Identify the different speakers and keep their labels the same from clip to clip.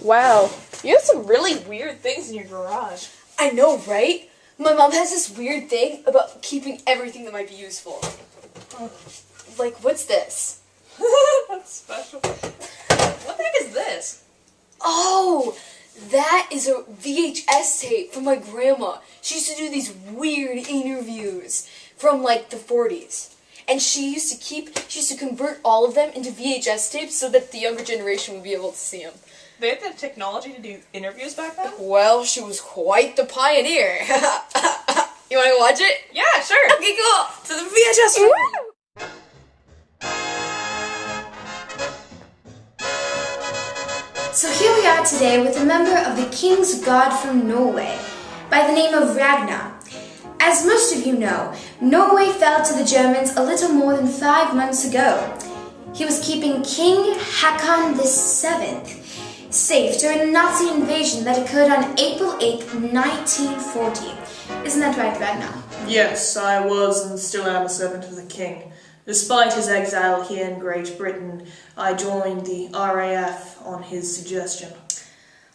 Speaker 1: Wow, you have some really weird things in your garage.
Speaker 2: I know, right? My mom has this weird thing about keeping everything that might be useful. Like, what's this?
Speaker 1: That's special. What the heck is this?
Speaker 2: Oh, that is a VHS tape from my grandma. She used to do these weird interviews from like the 40s. And she used to convert all of them into VHS tapes so that the younger generation would be able to see them.
Speaker 1: They had the technology to do interviews back then?
Speaker 2: Well, she was quite the pioneer. You want to watch it?
Speaker 1: Yeah, sure.
Speaker 2: Okay, cool. To the VHS room.
Speaker 3: So here we are today with a member of the King's Guard from Norway by the name of Ragnar. As most of you know, Norway fell to the Germans a little more than 5 months ago. He was keeping King Haakon VII safe during the Nazi invasion that occurred on April 8, 1940. Isn't that right, Ragnar?
Speaker 4: Yes, I was and still am a servant of the king. Despite his exile here in Great Britain, I joined the RAF on his suggestion.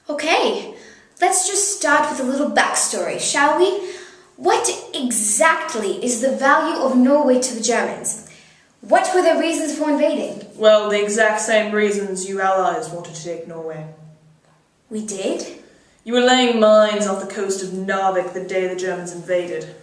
Speaker 3: Okay, let's just start with a little backstory, shall we? What exactly is the value of Norway to the Germans? What were their reasons for invading?
Speaker 4: Well, the exact same reasons you allies wanted to take Norway.
Speaker 3: We did?
Speaker 4: You were laying mines off the coast of Narvik the day the Germans invaded.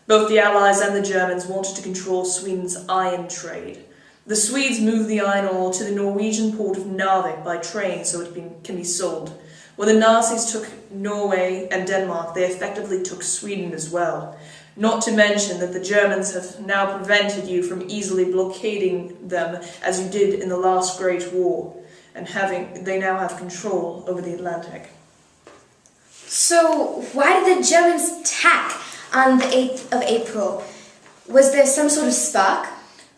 Speaker 4: Both the Allies and the Germans wanted to control Sweden's iron trade. The Swedes moved the iron ore to the Norwegian port of Narvik by train so it can be sold. When the Nazis took Norway and Denmark, they effectively took Sweden as well. Not to mention that the Germans have now prevented you from easily blockading them as you did in the last Great War, and they now have control over the Atlantic.
Speaker 3: So, why did the Germans attack on the 8th of April? Was there some sort of spark?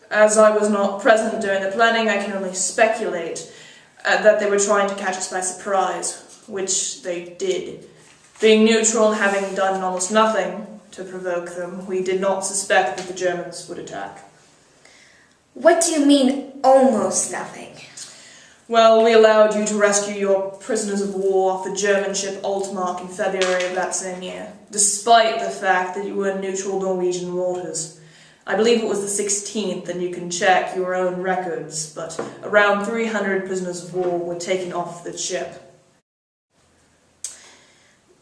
Speaker 4: As I was not present during the planning, I can only speculate that they were trying to catch us by surprise, which they did. Being neutral and having done almost nothing to provoke them, we did not suspect that the Germans would attack.
Speaker 3: What do you mean, almost nothing?
Speaker 4: Well, we allowed you to rescue your prisoners of war off the German ship Altmark in February of that same year, despite the fact that you were in neutral Norwegian waters. I believe it was the 16th, and you can check your own records, but around 300 prisoners of war were taken off the ship.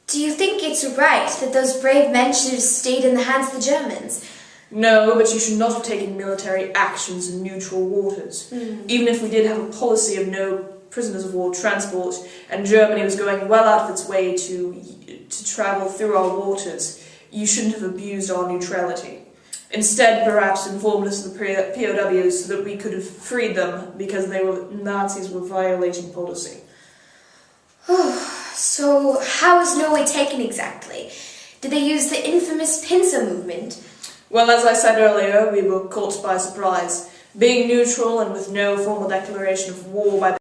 Speaker 3: Do you think it's right that those brave men should have stayed in the hands of the Germans?
Speaker 4: No, but you should not have taken military actions in neutral waters. Even if we did have a policy of no prisoners of war transport, and Germany was going well out of its way to travel through our waters, you shouldn't have abused our neutrality. Instead, perhaps informed us of the POWs so that we could have freed them because Nazis were violating policy.
Speaker 3: So, how was Norway taken exactly? Did they use the infamous pincer movement?
Speaker 4: Well, as I said earlier, we were caught by surprise. Being neutral and with no formal declaration of war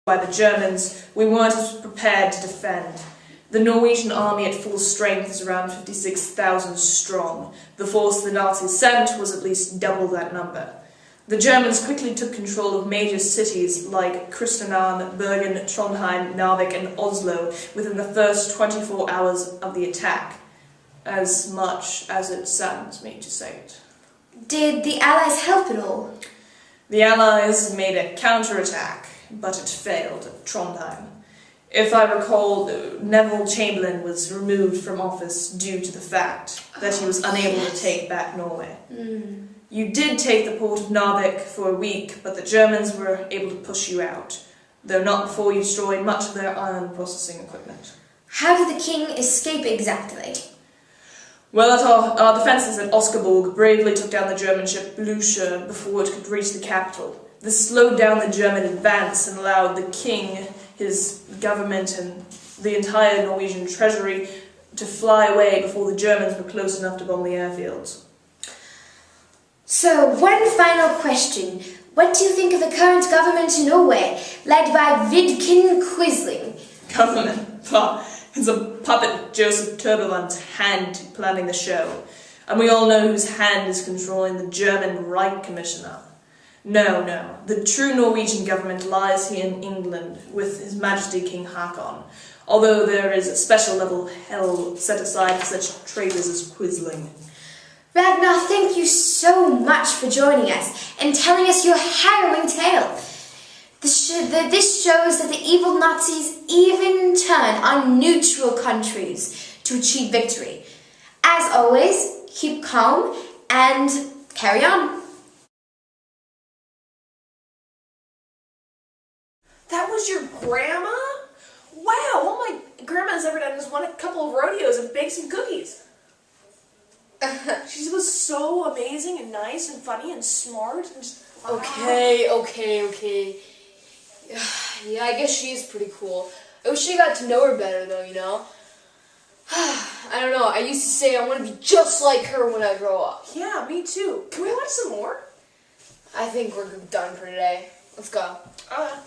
Speaker 4: by the Germans, we weren't prepared to defend. The Norwegian army at full strength is around 56,000 strong. The force the Nazis sent was at least double that number. The Germans quickly took control of major cities like Kristiansand, Bergen, Trondheim, Narvik and Oslo within the first 24 hours of the attack, as much as it saddens me to say it.
Speaker 3: Did the Allies help at all?
Speaker 4: The Allies made a counterattack, but it failed at Trondheim. If I recall, Neville Chamberlain was removed from office due to the fact that he was unable to take back Norway. You did take the port of Narvik for a week, but the Germans were able to push you out, though not before you destroyed much of their iron processing equipment.
Speaker 3: How did the king escape exactly?
Speaker 4: Well, our defences at Oskarborg bravely took down the German ship Blucher before it could reach the capital. This slowed down the German advance and allowed the king, his government and the entire Norwegian treasury to fly away before the Germans were close enough to bomb the airfields.
Speaker 3: So, one final question. What do you think of the current government in Norway, led by Vidkun Quisling?
Speaker 4: Government? It's a puppet Joseph Turbulent's hand planning the show. And we all know whose hand is controlling the German Reich Commissioner. No, no. The true Norwegian government lies here in England with His Majesty King Haakon, although there is a special level hell set aside for such traitors as Quisling.
Speaker 3: Ragnar, thank you so much for joining us and telling us your harrowing tale. This shows that the evil Nazis even turn on neutral countries to achieve victory. As always, keep calm and carry on.
Speaker 1: That was your grandma? Wow, all my grandma's ever done is won a couple of rodeos and bake some cookies. She was so amazing and nice and funny and smart. And just,
Speaker 2: Okay. Yeah, I guess she is pretty cool. I wish I got to know her better, though, you know? I don't know. I used to say I want to be just like her when I grow up.
Speaker 1: Yeah, me too. Can we watch some more?
Speaker 2: I think we're done for today. Let's go.
Speaker 1: Okay.